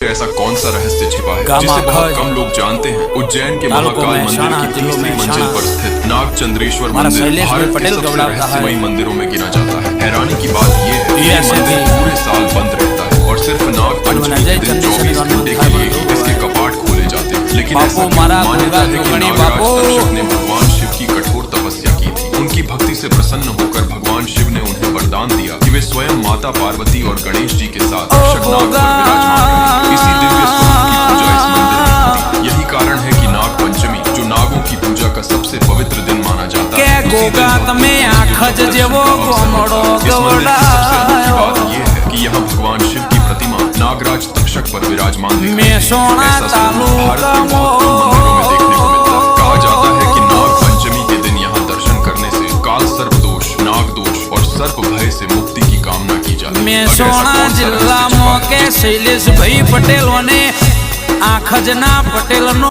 ऐसा कौन सा रहस्य छिपा है जिसे बहुत कम लोग जानते हैं। उज्जैन के महाकाल मंदिर की तीसरी मंजिल पर स्थित नाग चंद्रेश्वर मंदिर भारत के सबसे रहस्यमयी मंदिरों में गिना जाता है। हैरानी की बात यह है कि ये मंदिर पूरे साल बंद रहता है और सिर्फ नाग पंचमी के दिन 24 घंटे के लिए ही इसके कपाट खोले जाते हैं। लेकिन ऐसा मान्यता है कि नागराज तक्षक ने भगवान शिव की कठोर तपस्या की थी। उनकी भक्ति से प्रसन्न होकर भगवान शिव ने उन्हें वरदान दिया कि वे स्वयं माता पार्वती और गणेश जी के साथ तक्षक नाग पर विराजमान रहे। इसी दिव्य स्वरूप की पूजा इस मंदिर में होती। यही कारण है कि नाग पंचमी, जो नागों की पूजा का सबसे पवित्र दिन माना जाता है, इस मंदिर की बात यह है कि यहाँ भगवान शिव की प्रतिमा नागराज तक्षक पर विराजमान है। ऐसा स्वरूप भारत के बहुत कम मंदिरों में देखने को मिलता है। कहा जाता है कि नाग पंचमी के दिन यहाँ दर्शन करने से काल सर्प दोष, नाग दोष और सर्प भय से मुक्ति की कामना की जाती है। મહેસાણા જિલ્લામાં કે શૈલેષભાઈ પટેલ અને આખજના પટેલ નો